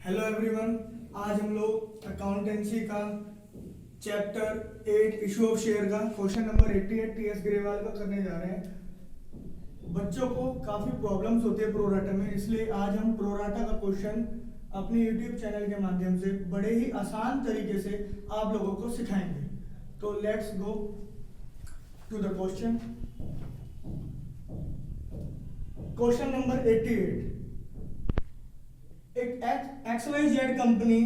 Hello everyone, आज हम लोग अकाउंटेंसी का चैप्टर 8 इशू ऑफ शेयर का क्वेश्चन नंबर 88 टीएस ग्रेवाल का करने जा रहे हैं। बच्चों को काफ़ी प्रॉब्लम्स होती है प्रोराटा में, इसलिए आज हम प्रोराटा का क्वेश्चन अपने यूट्यूब चैनल के माध्यम से बड़े ही आसान तरीके से आप लोगों को सिखाएंगे। तो let's go to the question. Question number 88। एक XYZ company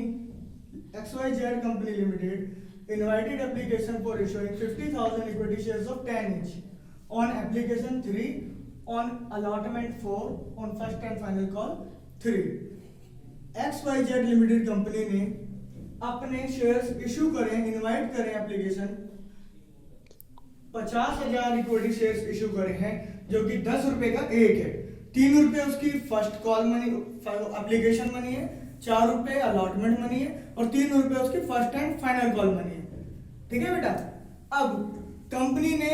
limited invited application for issuing 50,000 equity shares of 10 each on application 3 on allotment 4 on first and final call 3। XYZ limited company ने अपने शेयर्स इशू करें, invite करें application 50,000 equity shares issue करे हैं, जो कि 10 रुपए का एक है। 3 रुपए उसकी first call money application money है, 4 रुपए अलॉटमेंट मनी है और 3 रुपए उसकी first and final call money है। ठीक है बेटा। अब कंपनी ने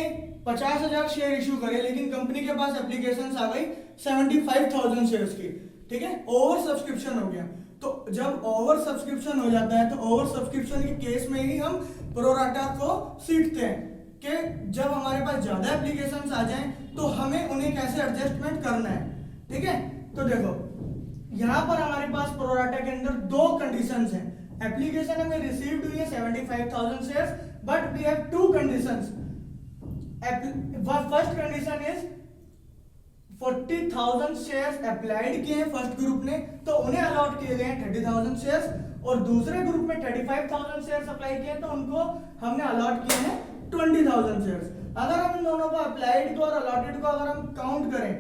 50,000 शेयर इशू करे, लेकिन कंपनी के पास एप्लीकेशन आ गई 75,000 शेयर्स की। ठीक है, ओवर सब्सक्रिप्शन हो गया। तो जब ओवर सब्सक्रिप्शन हो जाता है तो ओवर सब्सक्रिप्शन के केस में ही हम प्रोराटा को सीखते हैं कि जब हमारे पास ज्यादा एप्लीकेशंस आ जाएं तो हमें उन्हें कैसे एडजस्टमेंट करना है। ठीक है, तो देखो यहां पर हमारे पास प्रोराटा के अंदर दो कंडीशंस हैं। एप्लीकेशन हमें रिसीव्ड हुई है 75,000 shares, but we have two conditions. First condition is 40,000 shares applied किए हैं फर्स्ट ग्रुप ने, तो उन्हें अलॉट किए गए हैं 30,000 शेयर्स, और दूसरे ग्रुप में 35,000 शेयर्स अप्लाई किए हैं तो उनको हमने अलॉट किए हैं 20,000 शेयर्स। अगर हम इन दोनों को अप्लाइड को और अलॉटेड को अगर हम काउंट करें,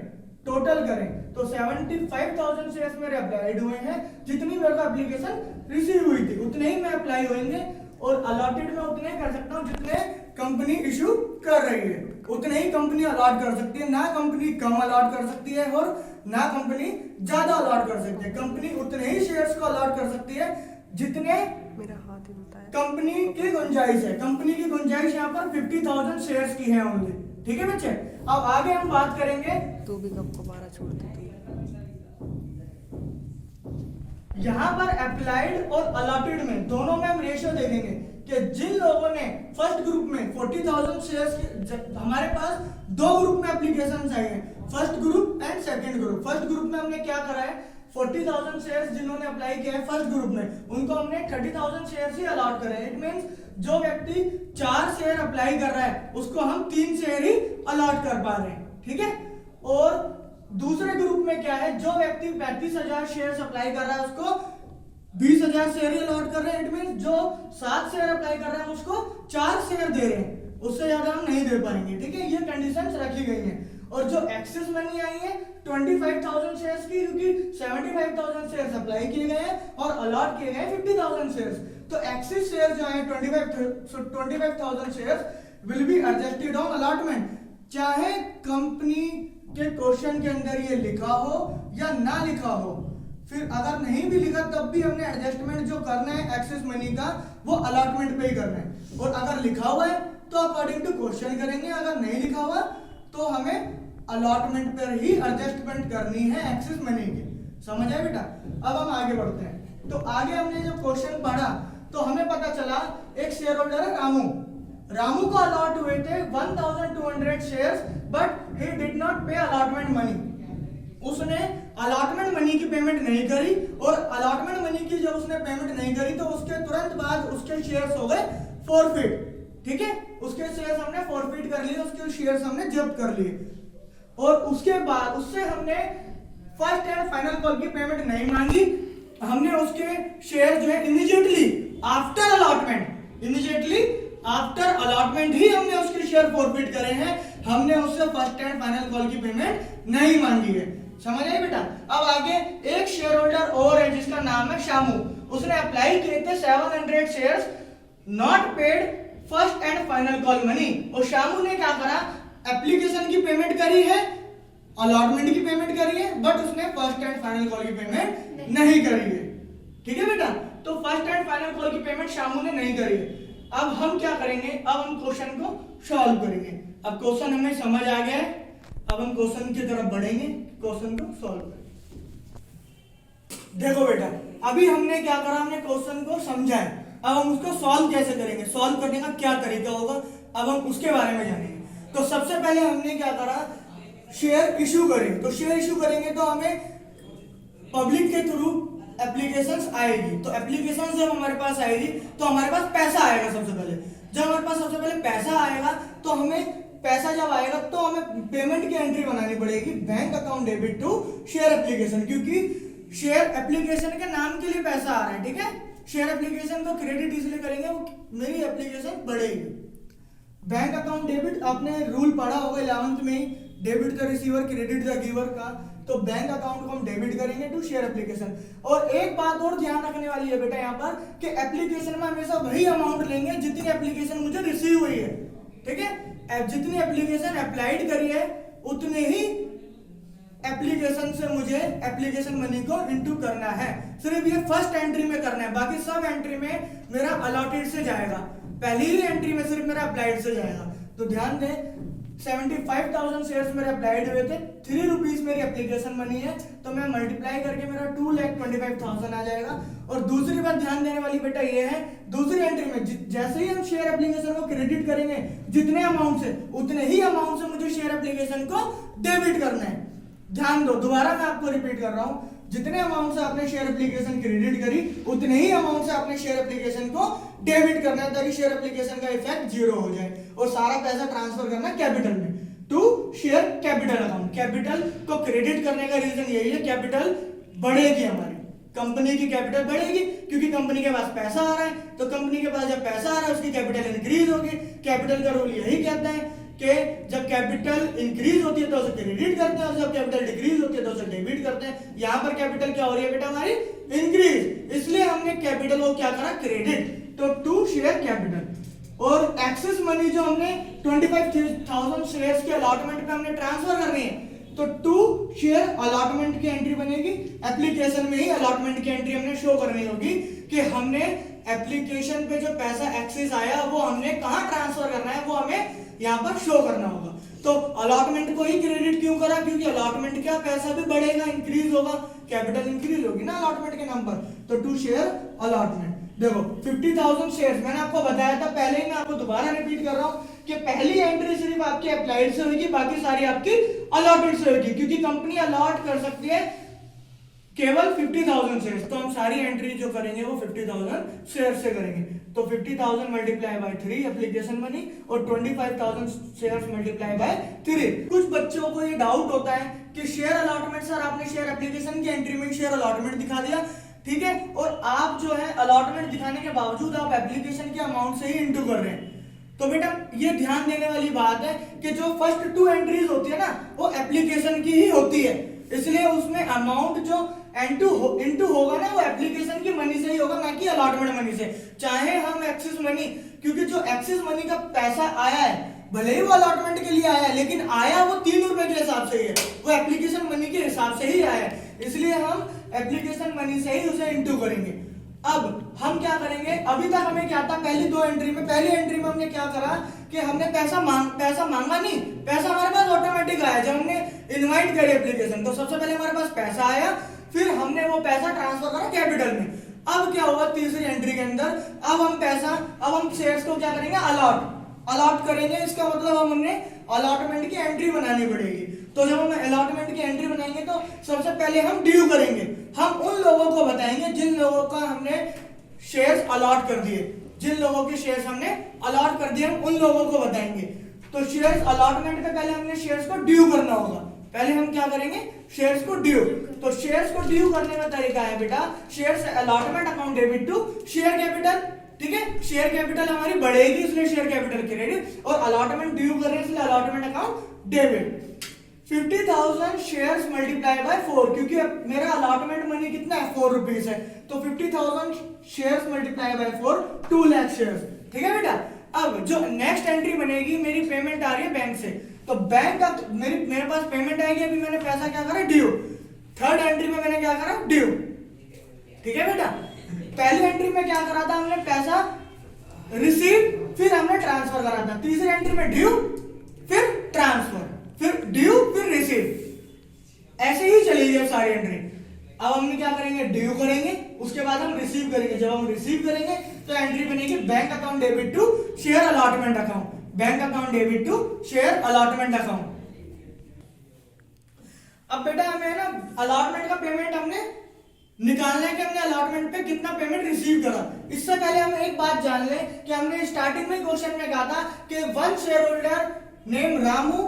टोटल करें, तो 75,000 शेयर्स मेरे अप्लाइड हुए हैं। जितनी मेरे को एप्लीकेशन रिसीव हुई थी उतने ही मैं अप्लाई होंगे, और अलॉटेड में उतने कर सकता हूं जितने कंपनी इशू कर रही है, उतने ही कंपनी अलॉट कर सकती है। ना कंपनी कम अलॉट कर सकती है और ना कंपनी ज्यादा अलॉट कर सकती है। कंपनी उतने ही शेयर्स को अलॉट कर सकती है जितने मेरा हाथ हिलता है। कंपनी की गुंजाइश है। कंपनी की गुंजाइश यहाँ पर 50,000 शेयर्स की है ओनली। ठीक है बच्चे, अब आगे हम बात करेंगे। तू भी कब को 12 छोड़ देती है। यहाँ पर अप्लाइड और अलॉटेड में दोनों में हम रेशियो दे देंगे कि जिन लोगों ने फर्स्ट ग्रुप में 40,000 शेयर्स, हमारे पास दो ग्रुप में एप्लीकेशन आई है, first group and second group. First group में हमने क्या करा है, 40,000 शेयर्स जिन्होंने अप्लाई किया है फर्स्ट ग्रुप में, उनको हमने 30,000 शेयर्स ही अलॉट करे। इट मींस जो व्यक्ति 4 शेयर अप्लाई कर रहा है उसको हम 3 शेयर ही अलॉट कर पा रहे हैं। ठीक है, और दूसरे ग्रुप में क्या है, जो व्यक्ति 35,000 शेयर अप्लाई कर रहा है उसको 20,000 शेयर ही अलॉट कर रहे हैं। इट मींस जो 7 शेयर अप्लाई कर रहे हैं उसको 4 शेयर दे रहे हैं, उससे ज्यादा हम नहीं दे पाएंगे। ठीक है, ये कंडीशंस रखी गई हैं। और जो एक्सेस मनी आई है 25,000 शेयर्स की, क्योंकि 75,000 शेयर्स अप्लाई किए गए हैं और अलॉट किए गए 50,000 शेयर्स, तो एक्सेस शेयर जो है 25,000 shares will be adjusted on allotment. चाहे कंपनी के क्वेश्चन के अंदर ये लिखा हो या ना लिखा हो, फिर अगर नहीं भी लिखा तब भी हमने एडजस्टमेंट जो करना है एक्सेस मनी का वो अलॉटमेंट पे ही करना है। और अगर लिखा हुआ है तो अकॉर्डिंग टू क्वेश्चन करेंगे, अगर नहीं लिखा हुआ तो हमें अलॉटमेंट पर ही एडजस्टमेंट करनी है एक्सेस मनी की। समझ आए बेटा। अब हम आगे बढ़ते हैं। तो आगे हमने जब क्वेश्चन पढ़ा तो हमें पता चला एक शेयर होल्डर है रामू को अलॉट हुए थे 1,200 shares, but he did not पे अलॉटमेंट मनी। उसने अलॉटमेंट मनी की पेमेंट नहीं करी, और अलॉटमेंट मनी की जब उसने पेमेंट नहीं करी तो उसके तुरंत बाद उसके शेयर्स हो गए फॉरफिट। ठीक है, उसके शेयर्स हमने फॉरफिट कर लिए, उसके शेयर्स हमने जब्त कर लिए, और उसके बाद उससे हमने फर्स्ट एंड फाइनल कॉल की पेमेंट नहीं मांगी। हमने उसके शेयर जो है इमीडिएटली आफ्टर अलॉटमेंट ही हमने उसके शेयर फॉरफिट करे हैं। हमने उससे फर्स्ट एंड फाइनल कॉल की पेमेंट नहीं मांगी है। समझ आए बेटा। अब आगे एक शेयर होल्डर और है जिसका नाम है शामू। उसने अप्लाई किए थे 700 shares, not paid first and final call money. और शामू ने क्या करा, एप्लीकेशन की पेमेंट करी है, अलॉटमेंट की पेमेंट करी है, बट उसने फर्स्ट एंड फाइनल कॉल की पेमेंट नहीं करी है। ठीक है बेटा, तो फर्स्ट एंड फाइनल कॉल की पेमेंट शामू ने नहीं करी है। अब हम क्या करेंगे, अब हम क्वेश्चन को सॉल्व करेंगे। अब क्वेश्चन हमें समझ आ गया है, अब हम क्वेश्चन की तरफ बढ़ेंगे, क्वेश्चन को सॉल्व करेंगे। देखो बेटा, अभी हमने क्या करा, हमने क्वेश्चन को समझा है। अब हम उसको सॉल्व कैसे करेंगे, सॉल्व करने का क्या तरीका होगा, अब हम उसके बारे में जानेंगे। तो सबसे पहले हमने क्या करा, शेयर इशू करें। तो शेयर इशू करेंगे तो हमें पब्लिक के थ्रू एप्लीकेशंस आएगी। तो एप्लीकेशंस जब हमारे पास आएगी तो हमारे पास पैसा आएगा। सबसे पहले जब हमारे पास सबसे पहले पैसा आएगा तो हमें पैसा जब आएगा तो हमें पेमेंट की एंट्री बनानी पड़ेगी, bank account debit to share application, क्योंकि शेयर एप्लीकेशन के नाम के लिए पैसा आ रहा है। ठीक है, शेयर एप्लीकेशन को क्रेडिट इसलिए करेंगे, वो मेरी एप्लीकेशन बढ़ेगी। बैंक अकाउंट डेबिट, आपने रूल पढ़ा होगा 11th में ही, debit the receiver credit the giver का। तो बैंक अकाउंट को हम डेबिट करेंगे टू शेयर एप्लीकेशन। और एक बात और ध्यान रखने वाली है बेटा यहाँ पर कि एप्लीकेशन में हमेशा वही अमाउंट लेंगे जितनी एप्लीकेशन मुझे रिसीव हुई है। ठीक है, जितनी एप्लीकेशन अप्लाइड करी है उतने ही एप्लीकेशन से मुझे एप्लीकेशन मनी को इनटू करना है। सिर्फ ये फर्स्ट एंट्री में करना है, बाकी सब एंट्री में मेरा अलॉटेड से जाएगा, पहली ही एंट्री में सिर्फ मेरा अप्लाइड से जाएगा। तो ध्यान दें, 75,000 शेयर्स मेरे अप्लाइड हुए थे, 3 रुपीज मेरी एप्लीकेशन मनी है, तो मैं मल्टीप्लाई करके मेरा 2,25,000 आ जाएगा। और दूसरी बात ध्यान देने वाली बेटा ये है, दूसरी एंट्री में जैसे ही हम शेयर एप्लीकेशन को क्रेडिट करेंगे जितने अमाउंट से, उतने ही अमाउंट से मुझे शेयर एप्लीकेशन को डेबिट करना है। ध्यान दो, दोबारा मैं आपको रिपीट कर रहा हूं, जितने अमाउंट से आपने शेयर एप्लीकेशन क्रेडिट करी उतने ही अमाउंट से आपने शेयर एप्लीकेशन को डेबिट करना है, ताकि शेयर एप्लीकेशन का इफेक्ट 0 हो जाए और सारा पैसा ट्रांसफर करना है कैपिटल में to share capital account. Capital को क्रेडिट करने का रीजन यही है, कैपिटल बढ़ेगी, हमारी कंपनी की कैपिटल बढ़ेगी, क्योंकि कंपनी के पास पैसा आ रहा है। तो कंपनी के पास जब पैसा आ रहा है उसकी कैपिटल इंक्रीज होगी। कैपिटल का रूल यही कहता है कि जब कैपिटल इंक्रीज होती है तो उसे क्रेडिट करते हैं और जब कैपिटल डिक्रीज होती है तो उसे डेबिट करते हैं। यहां पर कैपिटल क्या हो रही है बेटा, हमारी इंक्रीज, इसलिए हमने कैपिटल को क्या करा, क्रेडिट, तो टू शेयर कैपिटल। और एक्सेस मनी जो हमने 25,000 शेयर्स के अलॉटमेंट पे हमने ट्रांसफर करनी है, तो टू शेयर अलॉटमेंट की एंट्री बनेगी। एप्लीकेशन में ही अलॉटमेंट की एंट्री हमने शो करनी होगी कि हमने एप्लीकेशन पे जो पैसा एक्सेस आया वो हमने कहां ट्रांसफर करना है, वो हमें यहाँ पर शो करना होगा। तो अलॉटमेंट को ही क्रेडिट क्यों करा, क्योंकि अलॉटमेंट का पैसा भी बढ़ेगा, इंक्रीज होगा, कैपिटल इंक्रीज होगी ना अलॉटमेंट के नाम पर। तो टू शेयर अलॉटमेंट। देखो 50,000 शेयर्स मैंने आपको बताया था पहले ही, मैं आपको दोबारा रिपीट कर रहा हूं कि पहली एंट्री सिर्फ आपकी अप्लाइड से होगी, बाकी सारी आपकी अलॉटेड से होगी, क्योंकि कंपनी अलॉट कर सकती है केवल 50,000 शेयर्स। तो हम सारी एंट्री जो करेंगे वो 50,000 शेयर्स से करेंगे। तो 50,000 मल्टीप्लाई बाय 3 एप्लीकेशन मनी और 25,000 शेयर्स मल्टीप्लाई बाय 3। कुछ बच्चों को ये डाउट होता है कि शेयर अलॉटमेंट, सर आपने शेयर एप्लीकेशन की एंट्री में शेयर अलॉटमेंट दिखा दिया, ठीक है, और आप जो है अलॉटमेंट दिखाने के बावजूद आप एप्लीकेशन के अमाउंट से ही इंटू कर रहे हैं। तो बेटा ये ध्यान देने वाली बात है कि जो फर्स्ट 2 एंट्रीज होती है ना वो एप्लीकेशन की ही होती है, इसलिए उसमें अमाउंट जो इंटू होगा ना वो एप्लीकेशन की मनी से ही होगा, ना कि अलॉटमेंट मनी से। चाहे हम एक्सेस मनी, क्योंकि जो एक्सेस मनी का पैसा आया है भले ही वो अलॉटमेंट के लिए आया है, लेकिन आया वो 3 रुपए के हिसाब से ही है, वो एप्लीकेशन मनी के हिसाब से ही आया है, इसलिए हम एप्लीकेशन मनी से ही उसे इंटू करेंगे। अब हम क्या करेंगे, अभी तक हमें क्या था, पहली 2 एंट्री में, पहली एंट्री में हमने क्या करा कि हमने पैसा मांगा नहीं, पैसा हमारे पास ऑटोमेटिक आया जब हमने इनवाइट करी एप्लीकेशन। तो सबसे पहले हमारे पास पैसा आया, फिर हमने वो पैसा ट्रांसफर करा कैपिटल में। अब क्या हुआ तीसरी एंट्री के अंदर, अब हम शेयर्स को क्या करेंगे, अलॉट करेंगे। इसका मतलब हमने अलॉटमेंट की एंट्री बनानी पड़ेगी। तो जब हम अलॉटमेंट की एंट्री बनाएंगे तो सबसे पहले हम ड्यू करेंगे, हम उन लोगों को बताएंगे जिन लोगों का हमने शेयर्स अलॉट कर दिए, जिन लोगों के शेयर्स हमने अलॉट कर दिए हम उन लोगों को बताएंगे। तो शेयर्स अलॉटमेंट पे पहले हमने शेयर्स को ड्यू करना होगा, पहले हम क्या करेंगे, शेयर्स को ड्यू। तो शेयर्स को ड्यू करने का तरीका है बेटा, shares allotment account debit to share capital, ठीक है, शेयर कैपिटल हमारी बढ़ेगी इसलिए शेयर कैपिटल क्रेडिट, और अलॉटमेंट ड्यू कर रहे हैं इसलिए allotment account debit. 50,000 shares multiply by 4, क्योंकि अब मेरा अलॉटमेंट मनी कितना है, 4 रुपीज है, तो 50,000 shares multiply by 4, 2 lakh shares, ठीक है बेटा। अब जो नेक्स्ट एंट्री बनेगी, मेरी पेमेंट आ रही है बैंक से, तो बैंक का मेरे पास पेमेंट आएगी, अभी मैंने पैसा क्या करा, ड्यू। थर्ड एंट्री में मैंने क्या करा, ड्यू, ठीक है बेटा। पहली एंट्री में क्या करा था, हमने पैसा रिसीव, फिर हमने ट्रांसफर करा था। तीसरी एंट्री में ड्यू, फिर ट्रांसफर, फिर ड्यू, फिर रिसीव, ऐसे ही चलेगी अब सारी एंट्री। अब हम क्या करेंगे, ड्यू करेंगे, उसके बाद हम रिसीव करेंगे। जब हम रिसीव करेंगे तो एंट्री बनेगी bank account debit to share allotment account, bank account debit to share allotment account. अब बेटा हमें ना अलॉटमेंट का पेमेंट हमने निकालना है कि हमने अलॉटमेंट पे कितना पेमेंट रिसीव करा। इससे पहले हम एक बात जान लें कि हमने स्टार्टिंग में क्वेश्चन में कहा था कि one share holder name Ramu,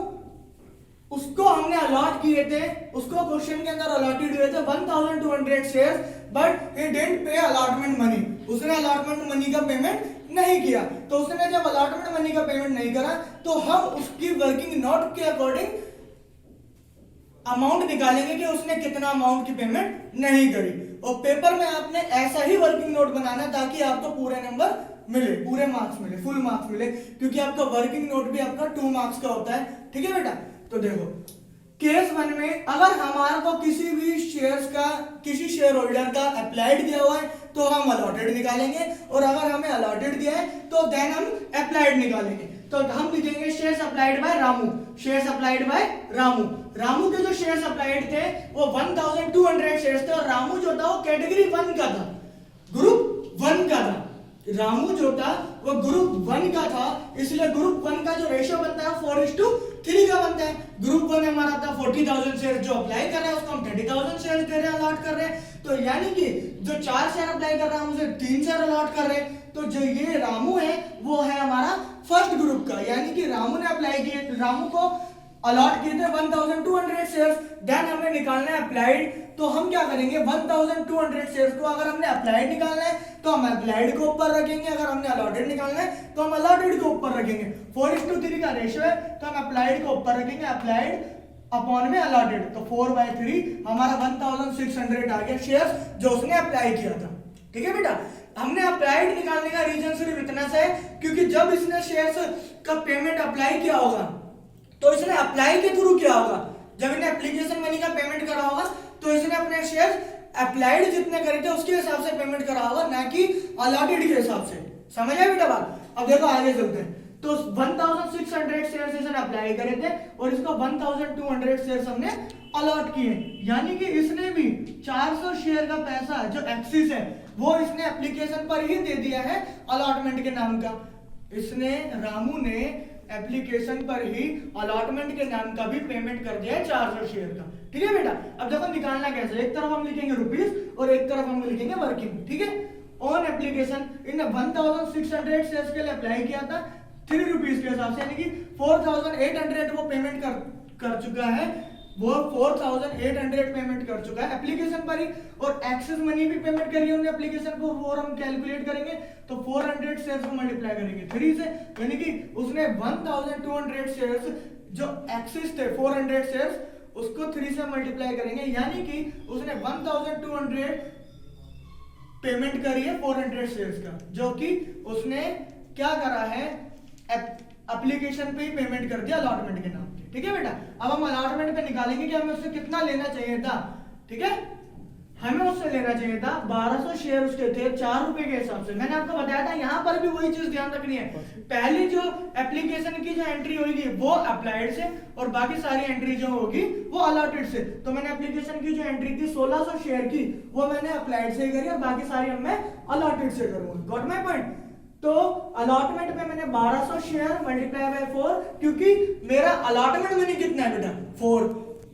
उसको हमने अलॉट किए थे, उसको क्वेश्चन के अंदर अलॉटेड हुए थे 1200 शेयर्स, बट ही डिडंट पे अलॉटमेंट मनी, उसने अलॉटमेंट मनी का पेमेंट नहीं किया। तो उसने जब अलॉटमेंट मनी का पेमेंट नहीं करा तो हम उसकी वर्किंग नोट के अकॉर्डिंग अमाउंट निकालेंगे कि उसने कितना अमाउंट की पेमेंट नहीं करी। और पेपर में आपने ऐसा ही वर्किंग नोट बनाना ताकि आपको पूरे नंबर मिले, पूरे मार्क्स मिले, फुल मार्क्स मिले, क्योंकि आपका वर्किंग नोट भी आपका 2 मार्क्स का होता है। ठीक है बेटा, तो देखो केस 1 में अगर हमारे को किसी भी शेयर्स का, किसी शेयर होल्डर का अप्लाइड दिया हुआ है तो हम अलॉटेड निकालेंगे, और अगर हमें अलॉटेड दिया है तो देन हम अप्लाइड निकालेंगे। तो हम लिखेंगे share applied by Ramu, share applied by Ramu. Ramu के जो शेयर अप्लाइड थे वो 1200 शेयर्स थे, और रामू जो था वो कैटेगरी 1 का था, ग्रुप 1 का था। रामू जो था वो ग्रुप 1 का था, इसलिए ग्रुप 1 का जो रेशियो बनता है 4:3 का बनता है। ग्रुप 1 हमारा था 40,000 शेयर, जो अप्लाई कर रहा है उसको हम 30,000 शेयर दे रहे हैं, अलॉट कर रहे हैं। तो यानी कि जो 4 शेयर अप्लाई कर रहा है हम उसे 3 शेयर अलॉट कर रहे हैं। तो जो ये रामू है वो है हमारा फर्स्ट ग्रुप का, यानी कि रामू ने अप्लाई किए, रामू को अलॉट किए थे 1200 शेयर्स। देन हमें निकालना है अप्लाइड, तो हम क्या करेंगे 1200 शेयर्स को अगर हमने अप्लाइड निकालना है तो हम अप्लाइड को ऊपर रखेंगे, अगर हमने अलॉटेड निकालना है तो हम अलॉटेड को ऊपर रखेंगे। 4:3 का रेशियो है तो हम अप्लाइड को ऊपर रखेंगे, अप्लाइड अपॉन में अलॉटेड, तो 4/3 हमारा 1600 आ गया शेयर्स जो उसने अप्लाई किया था। ठीक है बेटा, हमने अप्लाइड निकालने का रीजन सिर्फ इतना सा है क्योंकि जब इसने शेयर्स का पेमेंट अप्लाई किया होगा तो इसने अप्लाई के थ्रू किया होगा, जब इन्हें एप्लीकेशन मनी का पेमेंट करा होगा तो इसने अपने शेयर अप्लाइड जितने करे थे उसके हिसाब से पेमेंट करा होगा, ना कि अलॉटेड के हिसाब से। समझ आया बेटा बात? अब देखो आगे चलते हैं। तो 1600 शेयर्स इसने अप्लाई करे थे और इसको 1200 शेयर्स हमने अलॉट किए, यानी कि इसने भी 400 शेयर का पैसा जो एक्सिस है वो इसने एप्लीकेशन पर ही दे दिया है अलॉटमेंट के नाम का। इसने रामू ने एप्लीकेशन पर ही अलॉटमेंट के नाम का भी पेमेंट कर दिया है 400 शेयर का। ठीक है बेटा, अब देखो निकालना कैसे, एक तरफ हम लिखेंगे रुपीस और एक तरफ हम लिखेंगे वर्किंग। ठीक है, ऑन एप्लीकेशन इन्हें 1600 शेयर्स के लिए अप्लाई किया था 3 रुपीस के हिसाब से, यानी कि 4800 वो पेमेंट कर चुका है, वो 4800 पेमेंट कर चुका है एप्लीकेशन पर ही, और एक्सेस मनी भी पेमेंट करी है उन्होंने एप्लीकेशन को, वो हम कैलकुलेट करेंगे तो 400 शेयर्स को मल्टीप्लाई करेंगे 3 से, यानी कि उसने 1200 शेयर्स जो एक्सेस थे 400 शेयर्स उसको 3 से मल्टीप्लाई करेंगे, यानी कि उसने 1200 पेमेंट करी है 400 शेयर्स का, जो कि उसने क्या करा है एप्लीकेशन पे ही पेमेंट कर दिया अलॉटमेंट के नाम पे। ठीक है बेटा, अब हम अलॉटमेंट पे निकालेंगे कि हमें उससे कितना लेना चाहिए था। ठीक है, हमें उससे लेना चाहिए था 1200 शेयर उसके थे 4 रुपए के हिसाब से। मैंने आपको बताया था यहाँ पर भी वही चीज ध्यान रखनी है, पहली जो एप्लीकेशन की जो एंट्री होगी वो अप्लाइड से और बाकी सारी एंट्री जो होगी वो अलॉटेड से। तो मैंने एप्लीकेशन की जो एंट्री थी 1600 शेयर की वो मैंने अप्लाइड से करी और बाकी सारी मैं अलॉटेड से करूंगा। Got my point? तो अलॉटमेंट में मैंने 1200 शेयर मल्टीप्लाई बाय 4, क्योंकि मेरा अलॉटमेंट मनी कितना है बेटा 4,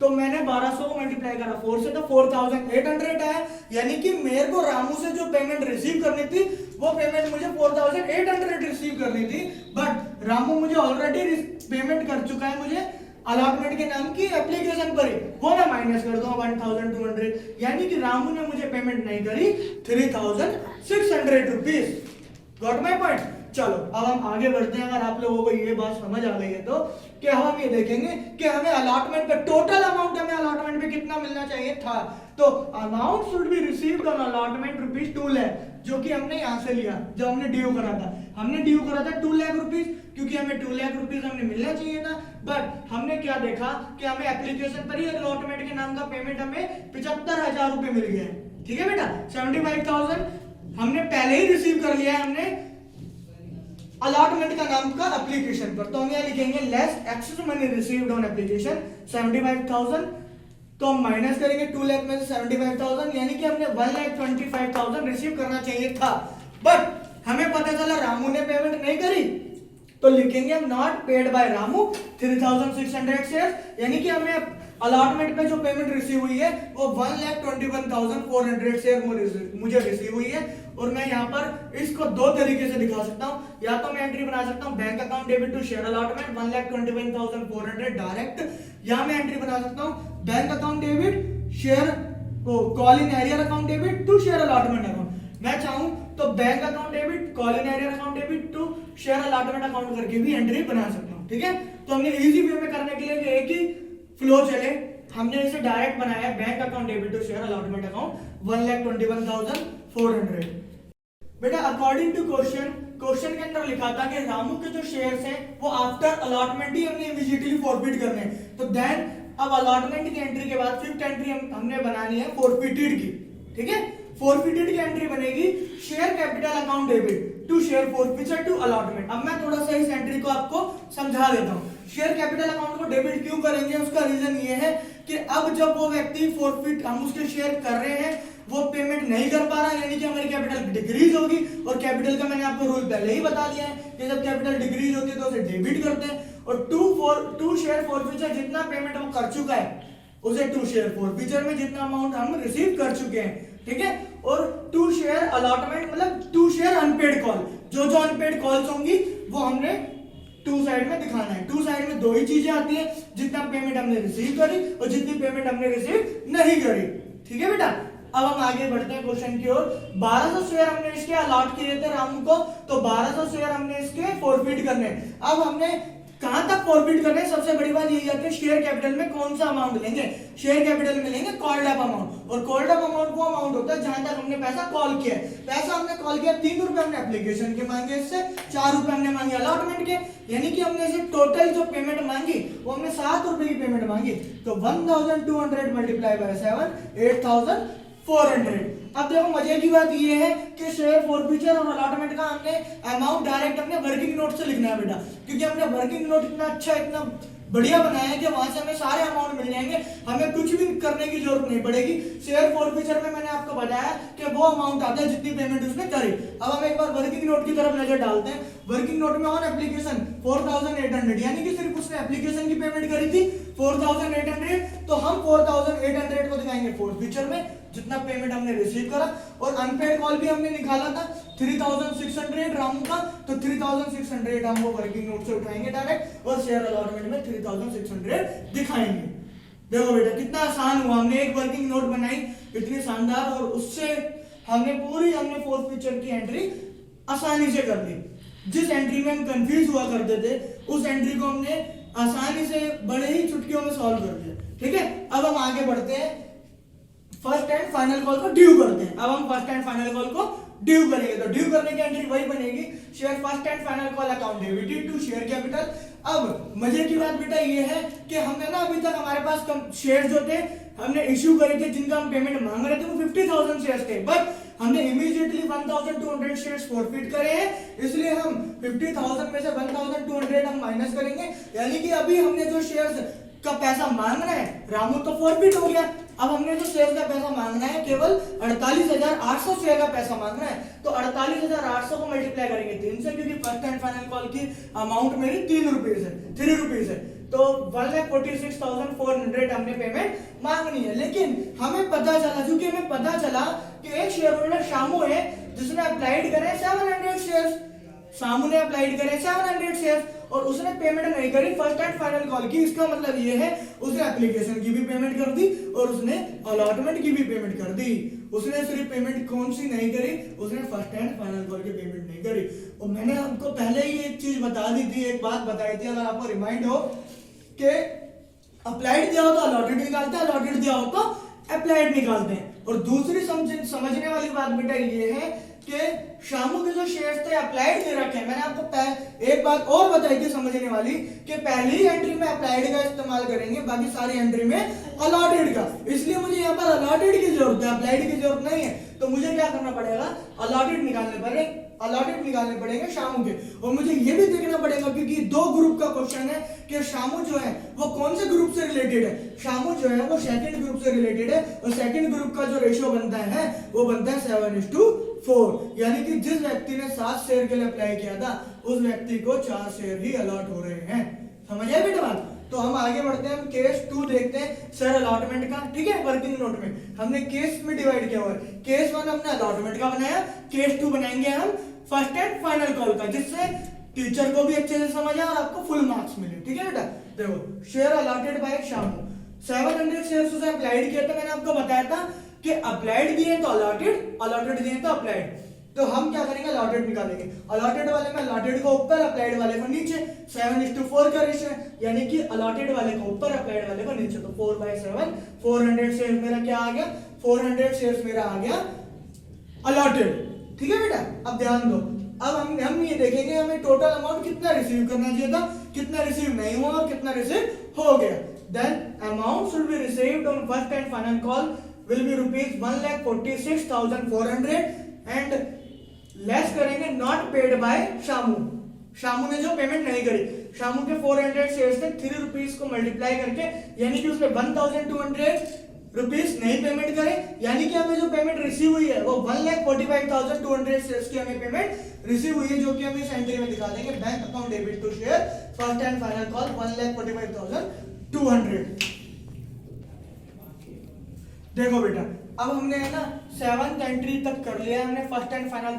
तो मैंने 1200 को मल्टीप्लाई करा 4 से तो 4800 आया, यानी कि मेरे को रामू से जो पेमेंट रिसीव करनी थी वो पेमेंट मुझे 4800 रिसीव करनी थी, बट रामू मुझे ऑलरेडी पेमेंट कर चुका है मुझे अलॉटमेंट के नाम की एप्लीकेशन पर ही, वो मैं माइनस कर दूंगा 1200, यानी कि रामू ने मुझे पेमेंट नहीं करी 3600 रुपीज। Got my point? चलो अब हम आगे बढ़ते हैं। अगर आप लोगों को ये बात समझ आ गई है तो कि हम ये देखेंगे कि हमें अलॉटमेंट पे टोटल अमाउंट हमें अलॉटमेंट पे कितना मिलना चाहिए था। तो amount should be received on allotment rupees 2 lakh, जो कि हमने यहाँ से लिया जब हमने ड्यू करा था। हमने ड्यू करा था 2 लाख रुपीज, क्योंकि हमें 2 लाख रुपीज हमने मिलना चाहिए था, बट हमने क्या देखा कि हमें एप्लीकेशन पर ही अलॉटमेंट के नाम का पेमेंट हमें 75,000 रुपए मिल गया है। ठीक है बेटा, 75,000 हमने पहले ही रिसीव कर लिया है हमने अलॉटमेंट का नाम का एप्लीकेशन पर, तो हम यहाँ लिखेंगे less excess money received on application 75,000 तो हम माइनस करेंगे 2 लाख में से 75,000, यानी कि हमने 1,25,000 रिसीव करना चाहिए था, बट हमें पता चला रामू ने पेमेंट नहीं करी, तो लिखेंगे हम not paid bye Ramu 3,600 share, यानी कि हमें अलॉटमेंट पे जो पेमेंट रिसीव हुई है वो 1,21,400 शेयर मुझे रिसीव हुई है। और मैं यहाँ पर इसको दो तरीके से दिखा सकता हूँ, या तो मैं एंट्री बना सकता हूँ bank account debit to share allotment 1,21,400 direct, या मैं एंट्री बना सकता हूँ bank account debit share call in arrear account debit to share allotment account. मैं चाहूँ तो bank account debit call in arrear account debit to share allotment account करके भी एंट्री बना सकता हूँ, ठीक है। तो हमने इजी वे में करने के लिए एक ही फ्लो चले, हमने इसे डायरेक्ट बनाया bank account debit to share allotment account 1,21,400। बेटा अकॉर्डिंग टू क्वेश्चन के अंदर लिखा था कि रामू के जो शेयर्स हैं वो आफ्टर अलॉटमेंट ही हमने इमीडिएटली फॉरफिट करने हैं, तो देन अब अलॉटमेंट की एंट्री के बाद फिफ्थ एंट्री हमने बनानी है फॉरफिटेड की, ठीक है। फॉरफिटेड की एंट्री बनेगी share capital account debit to share forfeiture to allotment. अब मैं थोड़ा सा इस एंट्री को आपको समझा देता हूँ। शेयर कैपिटल अकाउंट को डेबिट क्यों करेंगे, उसका रीजन ये है कि अब जब वो व्यक्ति फॉरफिट हम उसके शेयर कर रहे हैं, वो पेमेंट नहीं कर पा रहा, यानी कि हमारी कैपिटल डिक्रीज होगी, और कैपिटल का मैंने आपको रूल पहले ही बता दिया है कि जब कैपिटल डिक्रीज होती है तो उसे डेबिट करते हैं, और टू शेयर फॉरफिचर जितना पेमेंट वो कर चुका है उसे टू शेयर फॉरफिचर में जितना अमाउंट हम रिसीव कर चुके हैं, ठीक है। और टू शेयर अलॉटमेंट मतलब टू शेयर अनपेड कॉल, जो अनपेड कॉल्स होंगी वो हमने टू साइड में दिखाना है। टू साइड में दो ही चीजें आती है, जितना पेमेंट हमने रिसीव करी और जितनी पेमेंट हमने रिसीव नहीं करी, ठीक है बेटा। अब हम आगे बढ़ते हैं क्वेश्चन की ओर। 1200 शेयर हमने इसके अलॉट किए थे रामू को, तो 1200 शेयर हमने इसके फॉरफिट करने। अब हमने कहां तक फॉरफिट करने, सबसे बड़ी बात यही आती है शेयर कैपिटल में कौन सा अमाउंट लेंगे। शेयर कैपिटल में लेंगे कॉल्ड अप अमाउंट, और कॉल्ड अप अमाउंट वो अमाउंट होता है जहां तक हमने पैसा कॉल किया है। पैसा हमने कॉल किया 3 रुपए हमने एप्लीकेशन के मांगे, इससे 4 रुपए हमने मांगे अलॉटमेंट के, यानी कि हमने इसे टोटल जो पेमेंट मांगी वो हमने 7 रुपए की पेमेंट मांगी। तो 1,200 मल्टीप्लाई बाय 7 8,400। अब देखो मजे की बात ये है कि शेयर फॉरफिचर और अलॉटमेंट का हमने अमाउंट डायरेक्ट अपने वर्किंग नोट से लिखना है बेटा, क्योंकि हमने वर्किंग नोट इतना अच्छा इतना बढ़िया बनाया है कि वहां से हमें सारे अमाउंट मिल जाएंगे, हमें कुछ भी करने की जरूरत नहीं पड़ेगी। शेयर फॉरफिचर में मैंने आपको बताया कि वो अमाउंट आता है जितनी पेमेंट उसने करी। अब हम एक बार वर्किंग नोट की तरफ नजर डालते हैं। वर्किंग नोट में ऑन एप्लीकेशन 4,800, यानी कि सिर्फ उसने एप्लीकेशन की पेमेंट करी थी 4,800, तो हम 4,800 को दिखाएंगे फॉरफिचर में जितना पेमेंट हमने रिसीव करा, और अनपेड कॉल भी हमने निकाला था 3,600 रामू का, तो 3,600 हम वो वर्किंग नोट से उठाएंगे डायरेक्ट, और शेयर अलॉटमेंट में 3,600 दिखाएंगे। देखो बेटा कितना आसान हुआ, हमने एक वर्किंग नोट बनाई इतनी शानदार, और उससे हमने फॉरफिचर की एंट्री आसानी से कर दी। जिस एंट्री में हम कंफ्यूज हुआ करते थे उस एंट्री को हमने आसानी से बड़े ही चुटकियों में सॉल्व कर दिया, ठीक है। अब हम आगे बढ़ते हैं, फर्स्ट एंड फाइनल कॉल को ड्यू करते हैं। अब हम फर्स्ट एंड फाइनल कॉल को ड्यू करेंगे, तो ड्यू करने की एंट्री वही बनेगी share first and final call account debited to share capital. अब मजे की बात बेटा ये है कि हमने ना अभी तक हमारे पास शेयर जो थे हमने इश्यू करे थे, जिनका हम पेमेंट मांग रहे थे वो 50,000 शेयर्स थे, बट हमने इमीडिएटली 1,200 शेयर्स फॉरफिट करे हैं, इसलिए हम 50,000 में से 1,200 हम माइनस करेंगे, यानी कि अभी हमने जो शेयर्स का पैसा मांगना है रामू तो फॉरफिट हो गया। अब हमने जो शेयर का पैसा मांगना है केवल 48,800 शेयर का पैसा मांगना है, तो 48,800 को मल्टीप्लाई करेंगे 3 से, क्योंकि फर्स्ट एंड फाइनल कॉल की अमाउंट मेरी 3 रुपीज है, तो 1,46,400 हमने पेमेंट मांगनी है। लेकिन हमें पता चला, क्योंकि हमें पता चला कि एक शेयर होल्डर शामू है जिसने अप्लाइड करे 700 शेयर्स, शामू ने अप्लाइड करे 700 शेयर्स, और उसने पेमेंट नहीं करी फर्स्ट एंड फाइनल कॉल की। इसका मतलब ये है उसने एप्लीकेशन की भी पेमेंट कर दी और उसने अलॉटमेंट की भी पेमेंट कर दी। उसने सिर्फ पेमेंट कौन सी नहीं करी, उसने फर्स्ट एंड फाइनल कॉल की पेमेंट नहीं करी। और मैंने आपको पहले ही एक चीज बता दी थी, एक बात बताई थी, अगर आपको रिमाइंड हो कि अप्लाइड दिया हो तो अलॉटेड निकालते हैं, अलॉटेड दिया हो तो अप्लाइड निकालते हैं। और दूसरी समझने वाली बात बेटा ये है कि शामू के जो शेयर्स थे अप्लाइड दे रखे हैं। मैंने आपको एक बात और बताई थी समझने वाली कि पहली एंट्री में अप्लाइड का इस्तेमाल करेंगे, बाकी सारी एंट्री में अलॉटेड का। इसलिए मुझे यहाँ पर अलॉटेड की जरूरत है, अप्लाइड की जरूरत नहीं है। तो मुझे क्या करना पड़ेगा, अलॉटेड निकालने पड़ेंगे शामू के। और मुझे ये भी देखना पड़ेगा क्योंकि दो ग्रुप का क्वेश्चन है कि शामू जो है वो कौन से ग्रुप से रिलेटेड है। शामू जो है वो सेकंड ग्रुप से रिलेटेड है और सेकंड ग्रुप का जो रेशियो बनता है वो बनता है 7:4, यानी कि जिस व्यक्ति ने 7 शेयर के लिए अप्लाई किया था उस व्यक्ति को 4 शेयर ही अलॉट हो रहे हैं। समझ आए बेटा बात? तो हम आगे बढ़ते हैं, हम केस 2 देखते हैं शेयर अलॉटमेंट का। ठीक है, वर्किंग नोट में हमने केस में डिवाइड किया हुआ है। केस 1 हमने अलॉटमेंट का बनाया, केस 2 बनाएंगे हम फर्स्ट एंड फाइनल कॉल का, जिससे टीचर को भी अच्छे से समझ आए और आपको फुल मार्क्स मिले। ठीक है बेटा, देखो share allotted by Shamu 700 shares उसे अप्लाइड किया था। मैंने आपको बताया था कि अप्लाइड दिए तो अलॉटेड, अलॉटेड दिए तो अप्लाइड। तो हम क्या करेंगे, अलॉटेड निकालेंगे। अलॉटेड वाले में अलॉटेड को ऊपर, अप्लाइड वाले को नीचे। 7:4 का रेशियो है, यानी कि अलॉटेड वाले को ऊपर, अप्लाइड वाले को नीचे। तो 4/7 400 शेयर मेरा क्या आ गया, 400 शेयर मेरा आ गया अलॉटेड। ठीक है बेटा, अब ध्यान दो। अब हम ये देखेंगे हमें टोटल अमाउंट कितना रिसीव करना चाहिए था, कितना रिसीव नहीं हुआ और कितना रिसीव हो गया। Then amount should be received on first and final call will be ₹1,46,400 and less करेंगे not paid by Shamu. Shamu ने जो पेमेंट नहीं करी, शामू के 400 शेयर्स थे, 3 रुपीस को मल्टीप्लाई करके, यानी कि उसने 1,200 रुपीस नहीं पेमेंट करे, यानी कि हमें जो पेमेंट रिसीव हुई है वो 1,45,200 शेयर्स की हमें पेमेंट रिसीव हुई है, जो कि हम इस एंट्री में दिखा देंगे। Bank account debit to share first and final call 1,45,200। देखो बेटा, अब हमने है ना 7th एंट्री तक कर लिया, हमने फर्स्ट एंड फाइनल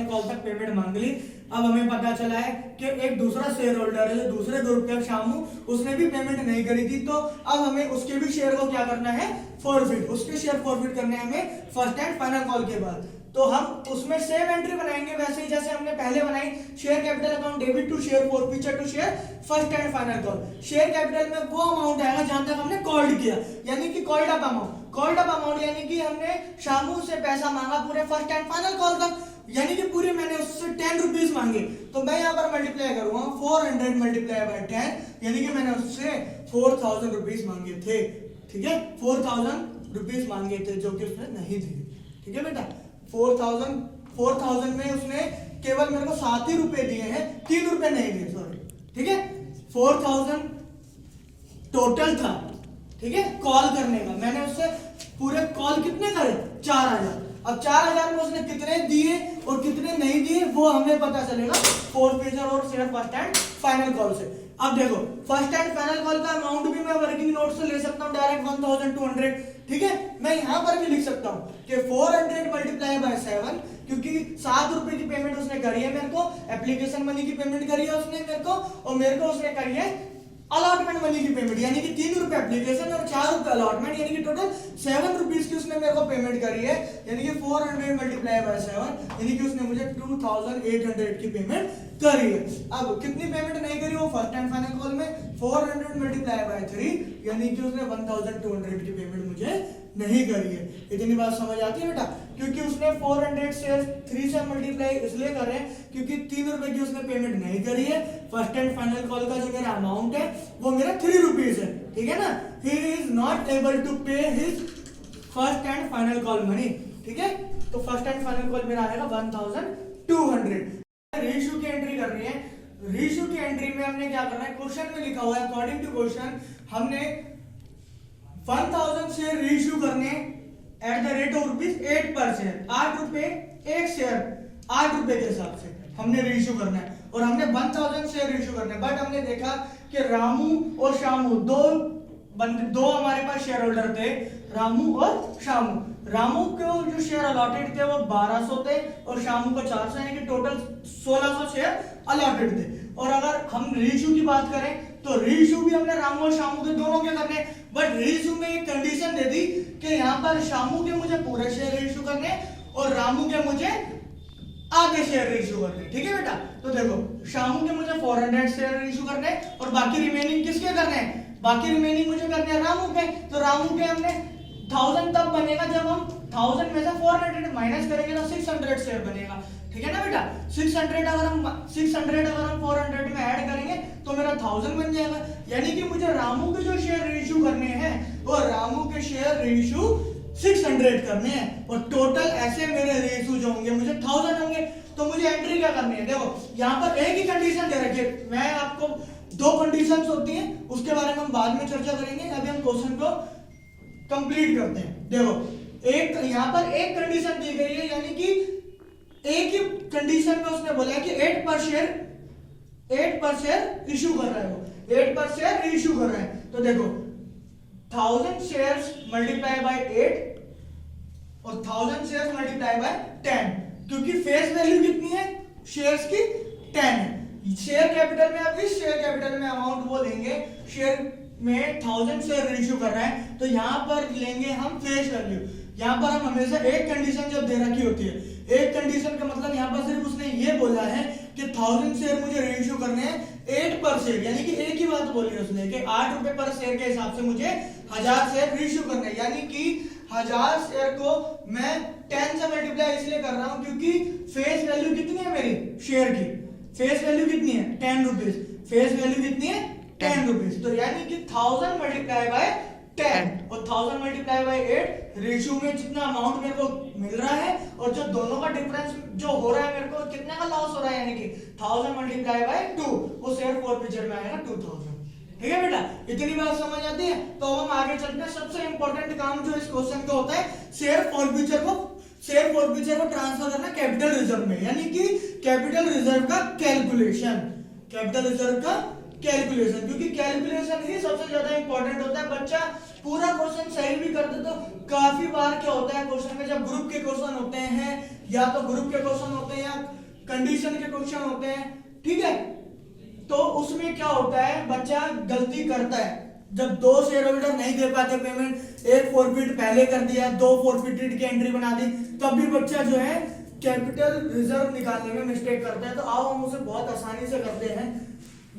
कॉल तक पेमेंट मांग ली। अब हमें पता चला है कि एक दूसरा शेयर होल्डर है जो दूसरे ग्रुप का शामू, उसने भी पेमेंट नहीं करी थी। तो अब हमें उसके भी शेयर को क्या करना है, फॉरफिट। उसके शेयर फॉरफिट करने हैं हमें फर्स्ट एंड फाइनल कॉल के बाद। तो हम उसमें सेम एंट्री बनाएंगे वैसे ही जैसे हमने पहले बनाई। Share capital account debit to share forfeiture to share first and final call. Share capital में वो अमाउंट आएगा जहां तक हमने कॉल्ड किया, यानी कि called up amount. Called up amount यानी कि हमने शामू से पैसा मांगा पूरे फर्स्ट एंड फाइनल कॉल तक, यानी कि पूरे मैंने उससे 10 रुपीस मांगे। तो मैं यहाँ पर मल्टीप्लाई करूंगा 400 मल्टीप्लाई बाय 10, यानी कि मैंने उससे 4,000 रुपीस मांगे थे। ठीक है, 4,000 रुपीस मांगे थे जो कि उसने नहीं दिए। ठीक है बेटा, 4,000 में उसने केवल मेरे को 7 ही रुपए दिए हैं, 3 रुपए नहीं दिए, सॉरी। ठीक है, 4,000 टोटल था। ठीक है, कॉल करने का मैंने उससे पूरे कॉल कितने करे, 4,000। अब 4,000 में उसने कितने दिए और कितने नहीं दिए वो हमें पता चलेगा फॉरफीचर और share first and final call से। अब देखो, फर्स्ट एंड फाइनल कॉल का अमाउंट भी मैं वर्किंग नोट से ले सकता हूं डायरेक्ट 1,200। ठीक है, मैं यहां पर भी लिख सकता हूं कि 400 मल्टीप्लाई बाय 7, क्योंकि 7 रुपए की पेमेंट उसने करी है मेरे को, एप्लीकेशन मनी की पेमेंट करी है उसने मेरे को, और मेरे को उसने करी है अलॉटमेंट मनी की पेमेंट, यानी कि 3 रुपए एप्लीकेशन और 4 रुपए अलॉटमेंट, यानी कि टोटल 7 रुपीस की उसने मेरे को पेमेंट करी है। यानी कि 400 मल्टीप्लाई बाय 7, यानी कि उसने मुझे 2,800 की पेमेंट करी है। अब कितनी पेमेंट नहीं करी वो फर्स्ट एंड फाइनल कॉल में, 400 मल्टीप्लाई बाय 3, यानी कि उसने 1,200 की पेमेंट मुझे नहीं करी है। इतनी बात समझ आती है बेटा? क्योंकि उसने 400 शेयर 3 से मल्टीप्लाई इसलिए कर रहे हैं क्योंकि 3 रुपए की उसने पेमेंट नहीं करी है। फर्स्ट एंड फाइनल कॉल का जो मेरा अमाउंट है वो मेरा 3 रुपीस है। ठीक है ना, he is not able to pay his first and final call money. ठीक है, तो फर्स्ट एंड फाइनल कॉल मेरा आएगा 1,200। रेशियो की एंट्री कर रही है। रेशियो की एंट्री में हमने क्या करना है, क्वेश्चन में लिखा हुआ है अकॉर्डिंग टू क्वेश्चन हमने 1,000 शेयर रेशियो करने एट द रेट ऑफ ₹8 पर शेयर, 8 रुपए एक शेयर, 8 रुपए के हिसाब से हमने रेशियो करना है और हमने 1,000 शेयर रेशियो करना है। बट हमने देखा कि रामू और शामू दो हमारे पास शेयर होल्डर थे, रामू और शामू। रामू को जो शेयर अलॉटेड थे वो 1,200 थे और शामू को 400, यानी कि टोटल 1,600 शेयर अलॉटेड थे। और अगर हम रेशियो की बात करें तो रेशियो भी हमने रामू और शामू के दोनों के करने, बट रेशियो में एक कंडीशन दे दी कि यहाँ पर शामू के मुझे पूरे शेयर रेशियो करने और रामू के मुझे आधे शेयर रेशियो करने। ठीक है बेटा, तो देखो शामू के मुझे 400 शेयर रेशियो करने और बाकी रिमेनिंग किसके करने हैं, बाकी रिमेनिंग मुझे करने हैं रामू के। तो रामू के हमने 1000 तब बनेगा जब हम 1000 में से 400 माइनस करेंगे तो 600 शेयर बनेगा। ठीक है ना बेटा, 600 अगर हम 400 में ऐड करेंगे तो मेरा 1000 बन जाएगा। यानी कि मुझे रामू के जो शेयर रीइश्यू करने हैं वो रामू के शेयर रीइश्यू 600 करने हैं और टोटल ऐसे मेरे रीइश्यू जो होंगे मुझे 1000 होंगे। तो मुझे एंट्री क्या करनी है, देखो यहाँ पर एक ही कंडीशन दे रखी है, मैं आपको दो कंडीशंस होती हैं उसके बारे में हम बाद में चर्चा करेंगे। अभी हम क्वेश्चन को कंप्लीट करते हैं। देखो एक यहाँ पर एक कंडीशन दी गई है, यानी कि एक ही कंडीशन में उसने बोला है कि 8 पर शेयर इशू कर रहा है, वो 8 पर शेयर इशू कर रहा है। तो देखो 1000 शेयर्स मल्टीप्लाई बाय 8 और 1000 शेयर्स मल्टीप्लाई बाय 10, क्योंकि फेस वैल्यू कितनी है शेयर्स की 10 है। शेयर कैपिटल में अब इस शेयर कैपिटल में अमाउंट वो लेंगे, शेयर में 1000 शेयर इशू कर रहा है तो यहां पर लेंगे हम फेस वैल्यू। यहां पर हम हमेशा एक कंडीशन जब दे रखी होती है, एक कंडीशन का मतलब यहां पर सिर्फ उसने ये बोला है कि 1000 शेयर मुझे रीइश्यू करने हैं 8 पर शेयर, यानी कि एक ही बात बोली है उसने कि 8 रुपए पर शेयर के हिसाब से मुझे 1000 शेयर रीइश्यू करने हैं। यानी कि 1000 शेयर को मैं 10 से मल्टीप्लाई इसलिए कर रहा हूं क्योंकि फेस वैल्यू कितनी है मेरी शेयर की, फेस वैल्यू कितनी है 10 रुपीज, फेस वैल्यू कितनी है 10 रुपीज। तो यानी कि 1000 मल्टीप्लाई बाय 10 और 1000 मल्टीप्लाई बाय 8 रेशियो में जितना अमाउंट मेरे को मिल रहा है और जो दोनों का डिफरेंस जो हो रहा है मेरे को कितने का लॉस हो रहा है, यानी कि 1000 मल्टीप्लाई बाय 2 वो शेयर फॉरफीचर में आएगा 2000। ठीक है बेटा, इतनी बात समझ आती है। तो अब हम आगे चलते हैं। सबसे इंपॉर्टेंट काम जो इस क्वेश्चन का होता है शेयर फॉरफीचर को ट्रांसफर करना कैपिटल रिजर्व में, यानी कि कैपिटल रिजर्व का कैलकुलेशन, कैपिटल रिजर्व का कैलकुलेशन, क्योंकि कैलकुलेशन ही सबसे ज्यादा इंपॉर्टेंट होता है। बच्चा पूरा क्वेश्चन सही भी कर दे तो काफी बार क्या होता है क्वेश्चन में, जब ग्रुप के क्वेश्चन होते हैं या तो ग्रुप के क्वेश्चन होते हैं या कंडीशन के क्वेश्चन होते हैं, ठीक है, तो उसमें क्या होता है बच्चा गलती करता है। जब दो शेयर होल्डर नहीं दे पाते पेमेंट, एक फॉरफिट पहले कर दिया, दो फॉरफिटेड की एंट्री बना दी, तब भी बच्चा जो है कैपिटल रिजर्व निकालने में मिस्टेक करता है। तो आओ हम उसे बहुत आसानी से करते हैं।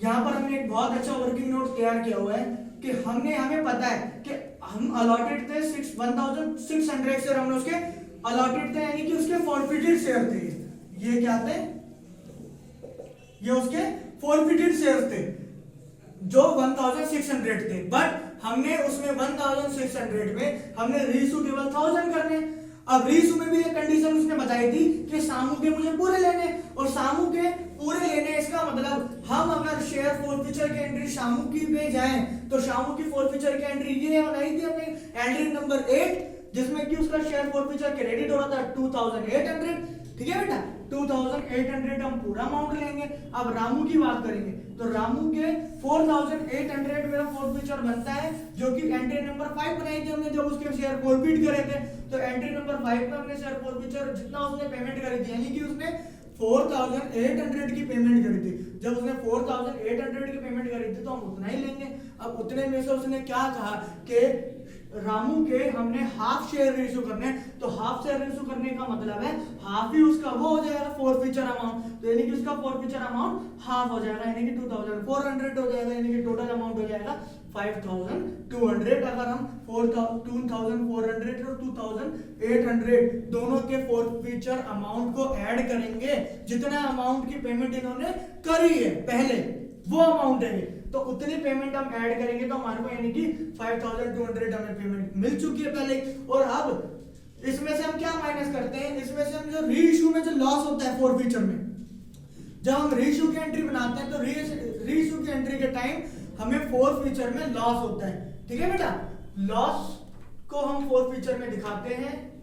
यहाँ पर हमने एक बहुत अच्छा वर्किंग नोट तैयार किया हुआ है कि हमें पता है कि हम अलॉटेड थे 1600 शेयर, हमने उसके अलॉटेड थे, यानी कि उसके फॉरफिटेड शेयर थे। ये क्या थे, ये उसके फॉरफिटेड शेयर थे जो 1600 थे, बट हमने उसमें 1600 में हमने रीइश्यू केवल 1000 करने। अब रीइश्यू में भी एक कंडीशन उसने बताई थी कि सामू के मुझे पूरे लेने, और सामू के पूरे लेने इसका मतलब हम अगर शेयर फॉरफीचर की एंट्री शामू की पे जाएं तो शामू की फॉरफीचर की एंट्री ये बनाई थी हमने एंट्री नंबर 8, जिसमें कि उसका शेयर फॉरफीचर क्रेडिट हो रहा था 2800। ठीक है बेटा, 2800 हम पूरा अमाउंट लेंगे। अब रामू की बात करेंगे तो रामू के 4800 मेरा फॉरफीचर बनता है, जो कि एंट्री नंबर 5 बनाई थी हमने जब उसके शेयर फॉरफीट करे थे। तो एंट्री नंबर 5 में हमने शेयर फॉरफीचर जितना उसने पेमेंट करी थी, यानी कि उसने 4800 की पेमेंट करी थी। जब उसने 4800 की पेमेंट करी थी तो हम उतना ही लेंगे। अब उतने में से उसने क्या कहा कि रामू के हमने हाफ शेयर रेशियो करने, तो हाफ शेयर रेशियो करने का मतलब है हाफ ही उसका वो हो जाएगा फॉरफीचर अमाउंट, तो यानी कि उसका फॉरफीचर अमाउंट हाफ हो जाएगा, यानी कि 2400 हो जाएगा, यानी कि टोटल अमाउंट हो जाएगा 5200। अगर हम 2400 और 2800 दोनों के फॉरफीचर अमाउंट को ऐड करेंगे, जितना अमाउंट की पेमेंट इन्होंने करी है पहले वो अमाउंट है, तो उतनी पेमेंट हम ऐड करेंगे तो हमारे को यानी कि 5200 हमें पेमेंट मिल चुकी है पहले। और अब इसमें से हम क्या माइनस करते हैं, इसमें से हम जो रीइश्यू में जो लॉस होता है फॉरफीचर में, जब हम रीइश्यू की एंट्री बनाते हैं तो रीइश्यू की एंट्री के टाइम हमें फॉरफीचर में लॉस होता है। ठीक है बेटा, लॉस को हम फॉरफीचर में दिखाते हैं,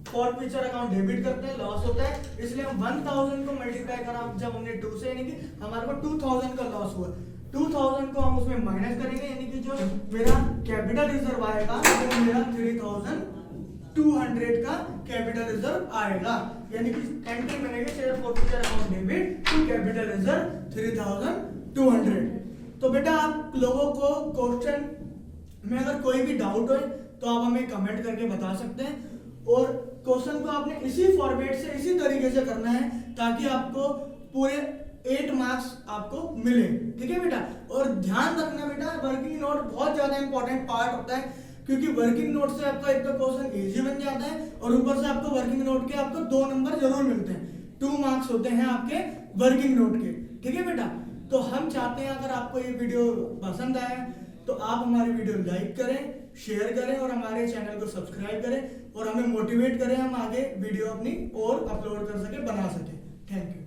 फॉरफीचर अकाउंट डेबिट करते हैं, लॉस होता है, इसलिए हम 1000 को मल्टीप्लाई करा जब हमने 2 से, यानी कि हमारे को 2000 का लॉस हुआ, 2000 को हम उसमें माइनस करेंगे, यानी कि जो मेरा कैपिटल रिजर्व आएगा वो मेरा 3200 का कैपिटल रिजर्व आएगा, यानी कि एंट्री बनेगी share forfeiture account debit to capital reserve 3200। तो बेटा आप लोगों को क्वेश्चन में अगर कोई भी डाउट हो तो आप हमें कमेंट करके बता सकते हैं, और क्वेश्चन को आपने इसी फॉर्मेट से इसी तरीके से करना है ताकि आपको पूरे 8 मार्क्स आपको मिले। ठीक है बेटा, और ध्यान रखना बेटा वर्किंग नोट बहुत ज्यादा इंपॉर्टेंट पार्ट होता है, क्योंकि वर्किंग नोट से आपका एक तो क्वेश्चन इजी बन जाता है और ऊपर से आपको वर्किंग नोट के आपको 2 नंबर जरूर मिलते हैं। 2 मार्क्स होते हैं आपके वर्किंग नोट के। ठीक है बेटा, तो हम चाहते हैं अगर आपको ये वीडियो पसंद आए तो आप हमारी वीडियो लाइक करें, शेयर करें और हमारे चैनल को सब्सक्राइब करें और हमें मोटिवेट करें, हम आगे वीडियो अपनी और अपलोड कर सके, बना सके। Thank you.